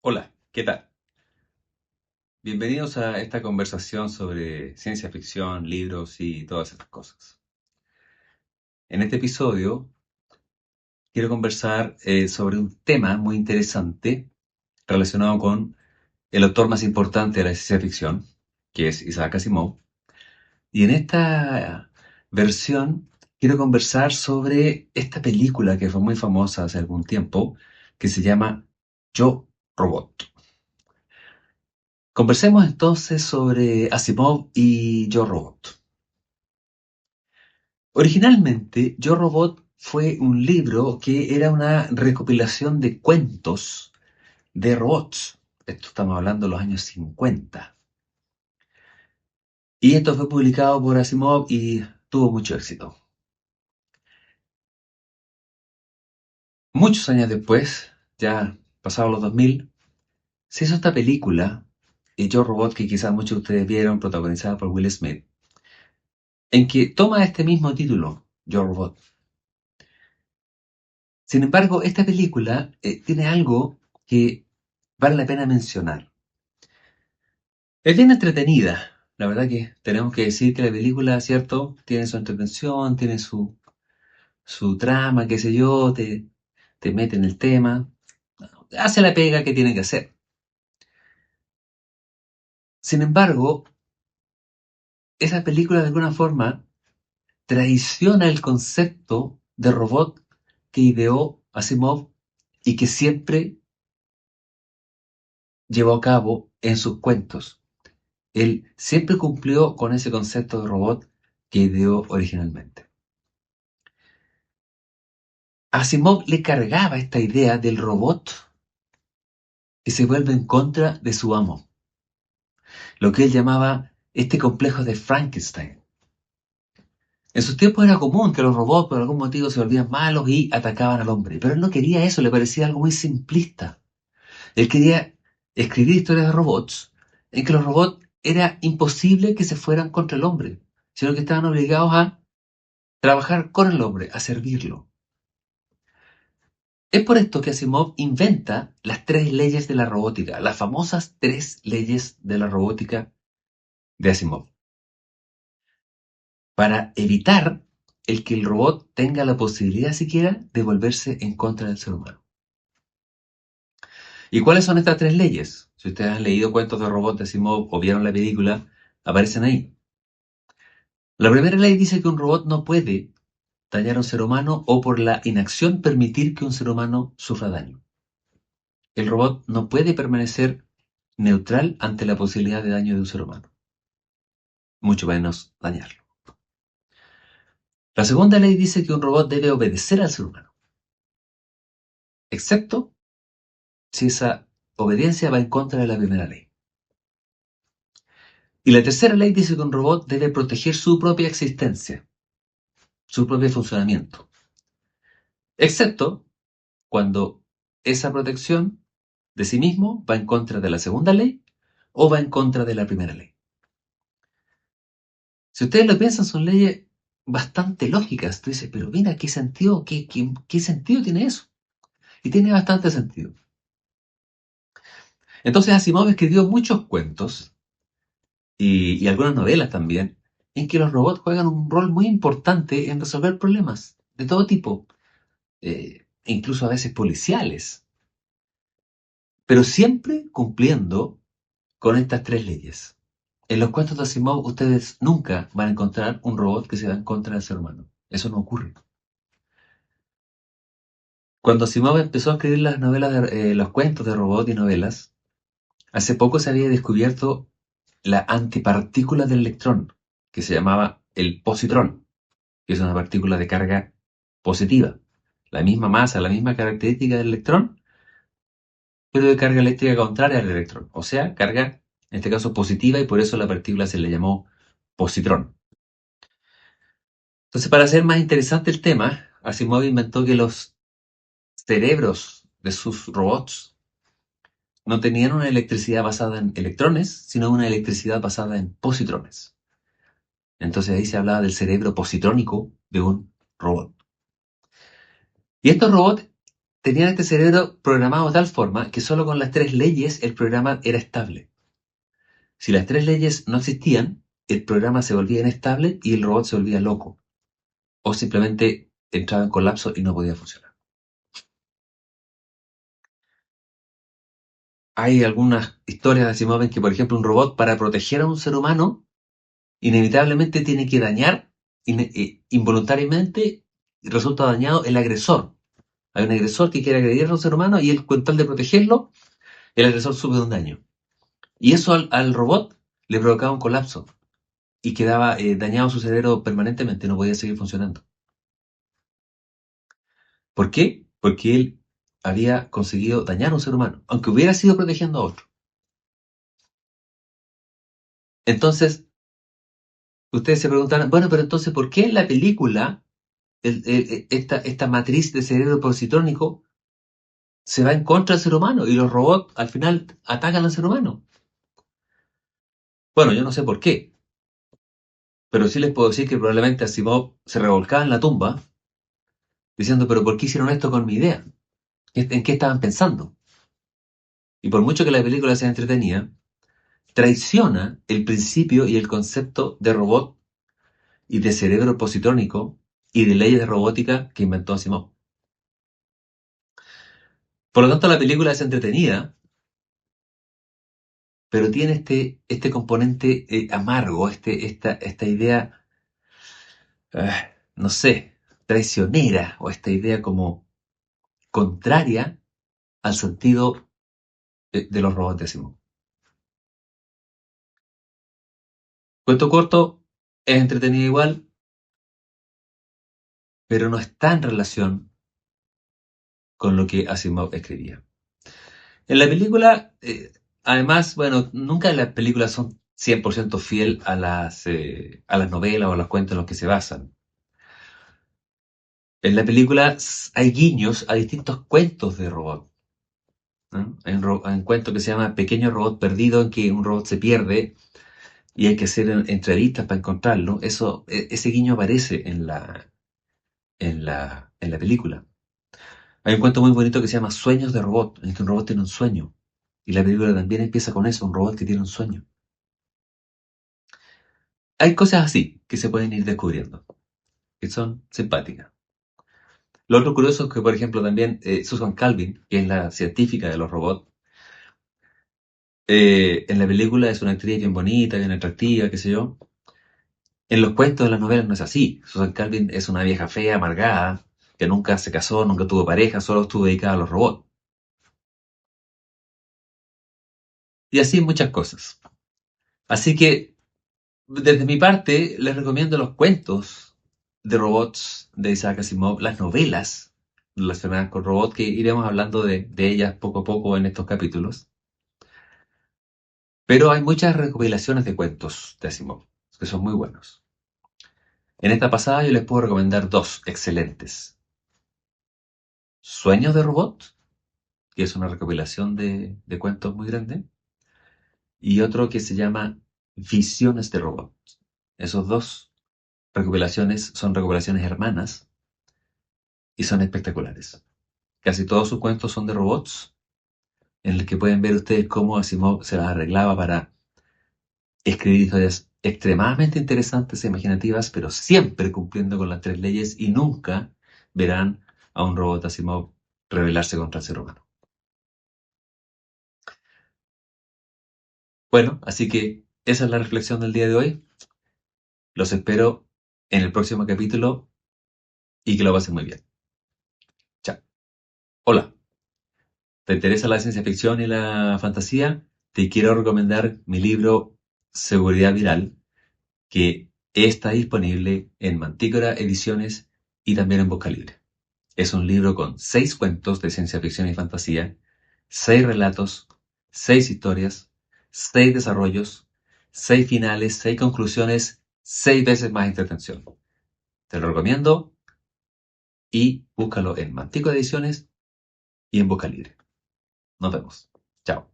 Hola, ¿qué tal? Bienvenidos a esta conversación sobre ciencia ficción, libros y todas estas cosas. En este episodio quiero conversar sobre un tema muy interesante relacionado con el autor más importante de la ciencia ficción, que es Isaac Asimov. Y en esta versión quiero conversar sobre esta película que fue muy famosa hace algún tiempo, que se llama Yo, Robot. Conversemos entonces sobre Asimov y Yo Robot. Originalmente, Yo Robot fue un libro que era una recopilación de cuentos de robots. Esto estamos hablando de los años 50. Y esto fue publicado por Asimov y tuvo mucho éxito. Muchos años después, ya pasados los 2000, se hizo esta película, Yo Robot, que quizás muchos de ustedes vieron, protagonizada por Will Smith, en que toma este mismo título, Yo Robot. Sin embargo, esta película tiene algo que vale la pena mencionar. Es bien entretenida. La verdad que tenemos que decir que la película, ¿cierto? Tiene su entretención, tiene su trama, qué sé yo, te mete en el tema, hace la pega que tiene que hacer. Sin embargo, esa película de alguna forma traiciona el concepto de robot que ideó Asimov y que siempre llevó a cabo en sus cuentos. Él siempre cumplió con ese concepto de robot que ideó originalmente. Asimov le cargaba esta idea del robot que se vuelve en contra de su amo, lo que él llamaba este complejo de Frankenstein. En sus tiempos era común que los robots por algún motivo se volvían malos y atacaban al hombre, pero él no quería eso, le parecía algo muy simplista. Él quería escribir historias de robots en que los robots era imposible que se fueran contra el hombre, sino que estaban obligados a trabajar con el hombre, a servirlo. Es por esto que Asimov inventa las tres leyes de la robótica, las famosas tres leyes de la robótica de Asimov, para evitar el que el robot tenga la posibilidad siquiera de volverse en contra del ser humano. ¿Y cuáles son estas tres leyes? Si ustedes han leído cuentos de robots de Asimov o vieron la película, aparecen ahí. La primera ley dice que un robot no puede dañar a un ser humano o por la inacción permitir que un ser humano sufra daño. El robot no puede permanecer neutral ante la posibilidad de daño de un ser humano, mucho menos dañarlo. La segunda ley dice que un robot debe obedecer al ser humano, excepto si esa obediencia va en contra de la primera ley. Y la tercera ley dice que un robot debe proteger su propia existencia, su propio funcionamiento, excepto cuando esa protección de sí mismo va en contra de la segunda ley o va en contra de la primera ley. Si ustedes lo piensan, son leyes bastante lógicas. Tú dices, pero mira, ¿qué sentido, qué sentido tiene eso? Y tiene bastante sentido. Entonces Asimov escribió muchos cuentos y algunas novelas también, en que los robots juegan un rol muy importante en resolver problemas de todo tipo, incluso a veces policiales, pero siempre cumpliendo con estas tres leyes. En los cuentos de Asimov ustedes nunca van a encontrar un robot que se va en contra del ser humano. Eso no ocurre. Cuando Asimov empezó a escribir las novelas, los cuentos de robot y novelas, hace poco se había descubierto la antipartícula del electrón, que se llamaba el positrón, que es una partícula de carga positiva. La misma masa, la misma característica del electrón, pero de carga eléctrica contraria al electrón. O sea, carga, en este caso positiva, y por eso la partícula se le llamó positrón. Entonces, para hacer más interesante el tema, Asimov inventó que los cerebros de sus robots no tenían una electricidad basada en electrones, sino una electricidad basada en positrones. Entonces ahí se hablaba del cerebro positrónico de un robot. Y estos robots tenían este cerebro programado de tal forma que solo con las 3 leyes el programa era estable. Si las 3 leyes no existían, el programa se volvía inestable y el robot se volvía loco. O simplemente entraba en colapso y no podía funcionar. Hay algunas historias de Asimov en que, por ejemplo, un robot para proteger a un ser humano inevitablemente tiene que dañar involuntariamente y resulta dañado el agresor. Hay un agresor que quiere agredir a un ser humano y él, con tal de protegerlo, el agresor sufre un daño. Y eso al robot le provocaba un colapso y quedaba dañado su cerebro permanentemente, no podía seguir funcionando. ¿Por qué? Porque él había conseguido dañar a un ser humano, aunque hubiera sido protegiendo a otro. Entonces, ustedes se preguntarán, bueno, pero entonces, ¿por qué en la película esta matriz de cerebro positrónico se va en contra del ser humano y los robots al final atacan al ser humano? Bueno, yo no sé por qué, pero sí les puedo decir que probablemente Asimov se revolcaba en la tumba diciendo, pero ¿por qué hicieron esto con mi idea? ¿En qué estaban pensando? Y por mucho que la película sea entretenida, traiciona el principio y el concepto de robot y de cerebro positrónico y de leyes de robótica que inventó Asimov. Por lo tanto, la película es entretenida, pero tiene este componente amargo, esta idea, no sé, traicionera, o esta idea como contraria al sentido de los robots de Asimov. Cuento corto, es entretenido igual, pero no está en relación con lo que Asimov escribía. En la película, además, bueno, nunca las películas son 100% fiel a las novelas o a los cuentos en los que se basan. En la película hay guiños a distintos cuentos de robot, ¿no? Hay un cuento que se llama Pequeño Robot Perdido, en que un robot se pierde y hay que hacer entrevistas para encontrarlo. Ese guiño aparece en la película. Hay un cuento muy bonito que se llama Sueños de Robot, en el que un robot tiene un sueño. Y la película también empieza con eso, un robot que tiene un sueño. Hay cosas así que se pueden ir descubriendo, que son simpáticas. Lo otro curioso es que, por ejemplo, también Susan Calvin, que es la científica de los robots, en la película es una actriz bien bonita, bien atractiva, qué sé yo. En los cuentos de las novelas no es así. Susan Calvin es una vieja fea, amargada, que nunca se casó, nunca tuvo pareja, solo estuvo dedicada a los robots. Y así muchas cosas. Así que, desde mi parte, les recomiendo los cuentos de robots de Isaac Asimov, las novelas relacionadas con robots, que iremos hablando de ellas poco a poco en estos capítulos. Pero hay muchas recopilaciones de cuentos de Asimov, que son muy buenos. En esta pasada yo les puedo recomendar dos excelentes. Sueños de Robot, que es una recopilación de cuentos muy grande, y otro que se llama Visiones de Robot. Esos dos recopilaciones son recopilaciones hermanas y son espectaculares. Casi todos sus cuentos son de robots, en el que pueden ver ustedes cómo Asimov se las arreglaba para escribir historias extremadamente interesantes e imaginativas, pero siempre cumpliendo con las 3 leyes, y nunca verán a un robot Asimov rebelarse contra el ser humano. Bueno, así que esa es la reflexión del día de hoy. Los espero en el próximo capítulo y que lo pasen muy bien. Chao. Hola. ¿Te interesa la ciencia ficción y la fantasía? Te quiero recomendar mi libro Seguridad Viral, que está disponible en Mantícora Ediciones y también en Boca Libre. Es un libro con 6 cuentos de ciencia ficción y fantasía, 6 relatos, 6 historias, 6 desarrollos, 6 finales, 6 conclusiones, 6 veces más entretención. Te lo recomiendo y búscalo en Mantícora Ediciones y en Boca Libre. Nos vemos. Chao.